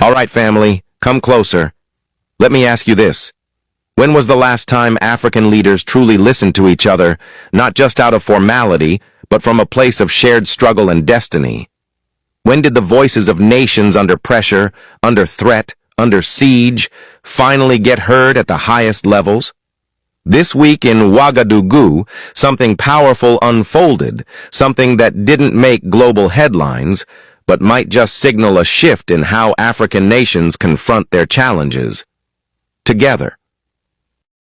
All right, family, come closer. Let me ask you this. When was the last time African leaders truly listened to each other, not just out of formality, but from a place of shared struggle and destiny? When did the voices of nations under pressure, under threat, under siege, finally get heard at the highest levels? This week in Ouagadougou, something powerful unfolded, something that didn't make global headlines, but might just signal a shift in how African nations confront their challenges. Together.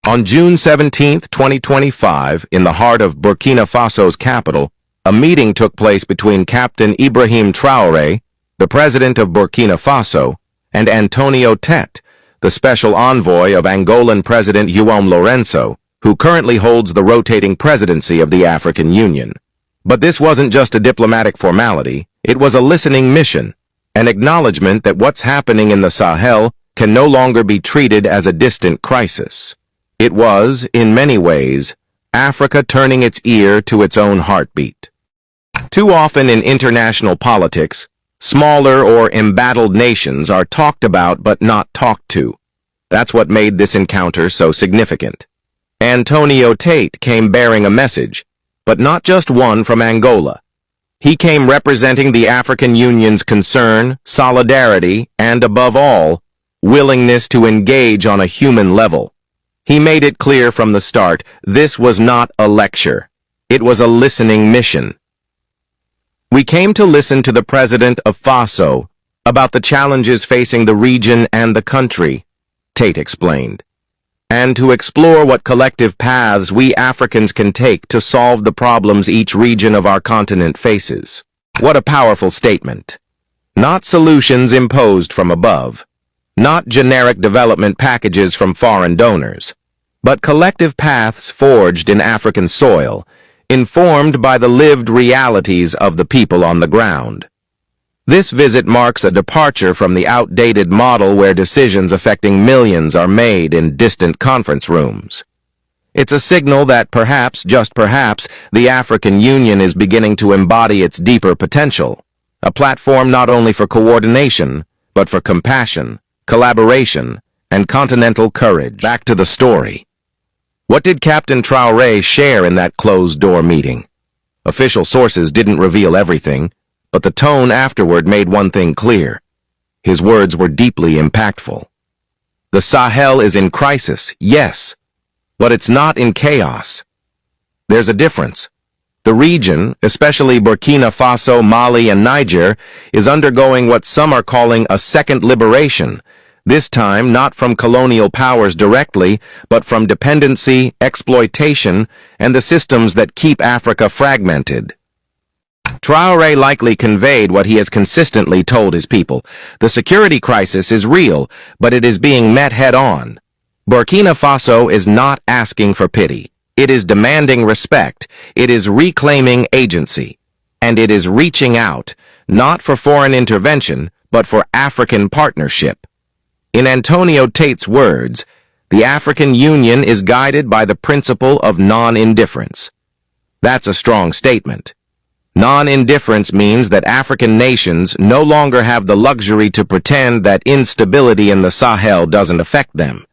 On June 17, 2025, in the heart of Burkina Faso's capital, a meeting took place between Captain Ibrahim Traoré, the president of Burkina Faso, and Antonio Tete, the special envoy of Angolan President João Lourenço, who currently holds the rotating presidency of the African Union. But this wasn't just a diplomatic formality, it was a listening mission, an acknowledgement that what's happening in the Sahel can no longer be treated as a distant crisis. It was, in many ways, Africa turning its ear to its own heartbeat. Too often in international politics, smaller or embattled nations are talked about but not talked to. That's what made this encounter so significant. Antonio Tete came bearing a message, but not just one from Angola. He came representing the African Union's concern, solidarity, and above all, willingness to engage on a human level. He made it clear from the start, this was not a lecture. It was a listening mission. We came to listen to the president of Faso about the challenges facing the region and the country, Tete explained, and to explore what collective paths we Africans can take to solve the problems each region of our continent faces. What a powerful statement. Not solutions imposed from above, not generic development packages from foreign donors, but collective paths forged in African soil, informed by the lived realities of the people on the ground. This visit marks a departure from the outdated model where decisions affecting millions are made in distant conference rooms. It's a signal that perhaps, just perhaps, the African Union is beginning to embody its deeper potential, a platform not only for coordination, but for compassion, collaboration, and continental courage. Back to the story. What did Captain Traoré share in that closed-door meeting? Official sources didn't reveal everything, but the tone afterward made one thing clear. His words were deeply impactful. The Sahel is in crisis, yes, but it's not in chaos. There's a difference. The region, especially Burkina Faso, Mali, and Niger, is undergoing what some are calling a second liberation, this time not from colonial powers directly, but from dependency, exploitation, and the systems that keep Africa fragmented. Traoré likely conveyed what he has consistently told his people. The security crisis is real, but it is being met head-on. Burkina Faso is not asking for pity. It is demanding respect. It is reclaiming agency. And it is reaching out, not for foreign intervention, but for African partnership. In Antonio Tete's words, the African Union is guided by the principle of non-indifference. That's a strong statement. Non-indifference means that African nations no longer have the luxury to pretend that instability in the Sahel doesn't affect them.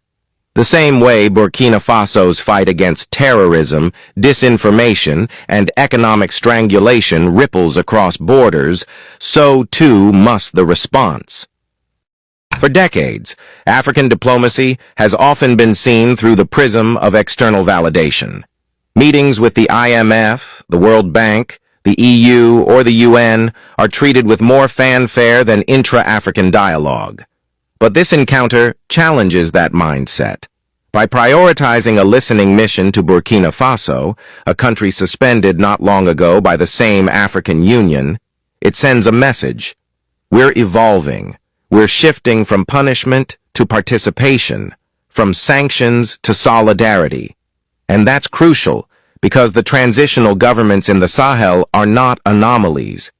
The same way Burkina Faso's fight against terrorism, disinformation, and economic strangulation ripples across borders, so too must the response. For decades, African diplomacy has often been seen through the prism of external validation. Meetings with the IMF, the World Bank, the EU, or the UN are treated with more fanfare than intra-African dialogue. But this encounter challenges that mindset. By prioritizing a listening mission to Burkina Faso, a country suspended not long ago by the same African Union, it sends a message. We're evolving. We're shifting from punishment to participation, from sanctions to solidarity. And that's crucial because the transitional governments in the Sahel are not anomalies.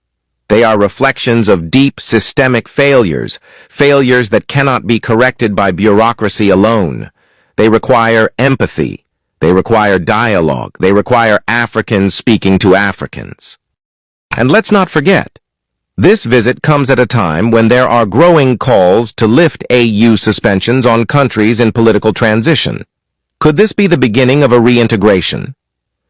They are reflections of deep systemic failures, failures that cannot be corrected by bureaucracy alone. They require empathy. They require dialogue. They require Africans speaking to Africans. And let's not forget, This visit comes at a time when there are growing calls to lift AU suspensions on countries in political transition. Could this be the beginning of a reintegration?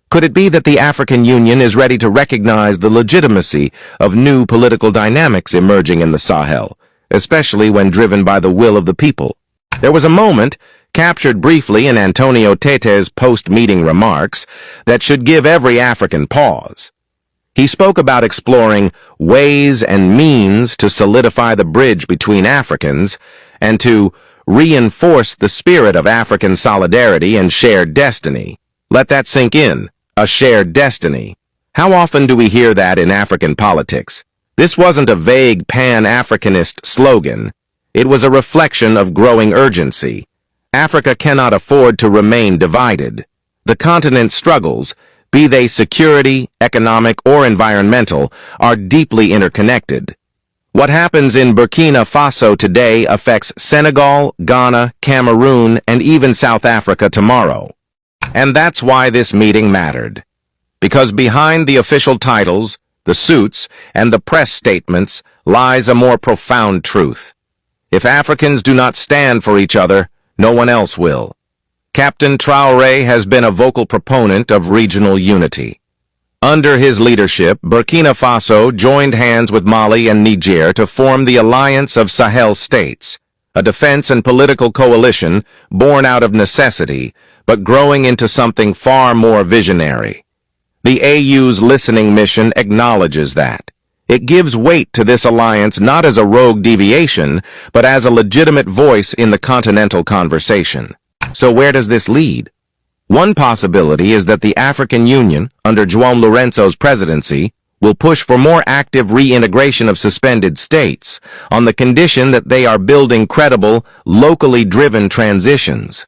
Could it be that the African Union is ready to recognize the legitimacy of new political dynamics emerging in the Sahel, especially when driven by the will of the people? There was a moment, captured briefly in Antonio Tete's post-meeting remarks, that should give every African pause. He spoke about exploring ways and means to solidify the bridge between Africans and to reinforce the spirit of African solidarity and shared destiny. Let that sink in. A shared destiny. How often do we hear that in African politics? This wasn't a vague pan-Africanist slogan. It was a reflection of growing urgency. Africa cannot afford to remain divided. The continent's struggles, be they security, economic, or environmental, are deeply interconnected. What happens in Burkina Faso today affects Senegal, Ghana, Cameroon, and even South Africa tomorrow. And that's why this meeting mattered. Because behind the official titles, the suits, and the press statements lies a more profound truth. If Africans do not stand for each other, no one else will. Captain Traoré has been a vocal proponent of regional unity. Under his leadership, Burkina Faso joined hands with Mali and Niger to form the Alliance of Sahel States, a defense and political coalition born out of necessity, but growing into something far more visionary. The AU's listening mission acknowledges that. It gives weight to this alliance not as a rogue deviation, but as a legitimate voice in the continental conversation. So where does this lead? One possibility is that the African Union, under João Lourenço's presidency, will push for more active reintegration of suspended states on the condition that they are building credible, locally driven transitions.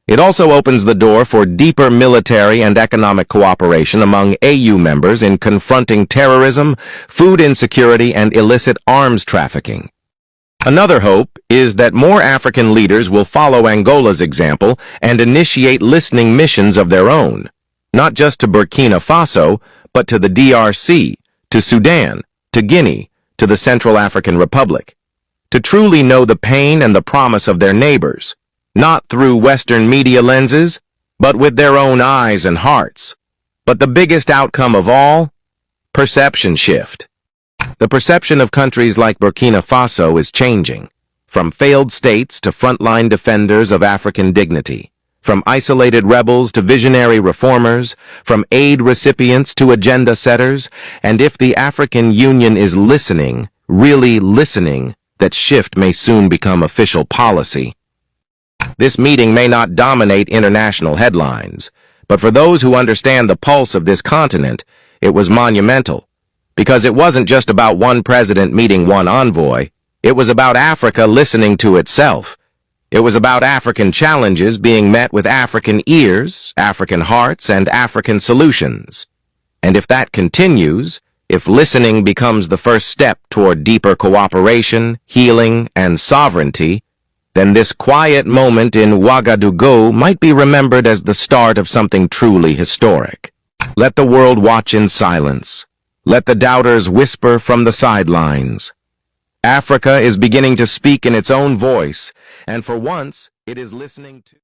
It also opens the door for deeper military and economic cooperation among AU members in confronting terrorism, food insecurity, and illicit arms trafficking. Another hope is that more African leaders will follow Angola's example and initiate listening missions of their own, not just to Burkina Faso, but to the DRC, to Sudan, to Guinea, to the Central African Republic, to truly know the pain and the promise of their neighbors, not through Western media lenses, but with their own eyes and hearts. But the biggest outcome of all? Perception shift. The perception of countries like Burkina Faso is changing, from failed states to frontline defenders of African dignity, from isolated rebels to visionary reformers, from aid recipients to agenda setters, and if the African Union is listening, really listening, that shift may soon become official policy. This meeting may not dominate international headlines, but for those who understand the pulse of this continent, it was monumental. Because it wasn't just about one president meeting one envoy, it was about Africa listening to itself. It was about African challenges being met with African ears, African hearts, and African solutions. And if that continues, if listening becomes the first step toward deeper cooperation, healing, and sovereignty, then this quiet moment in Ouagadougou might be remembered as the start of something truly historic. Let the world watch in silence. Let the doubters whisper from the sidelines. Africa is beginning to speak in its own voice, and for once, it is listening to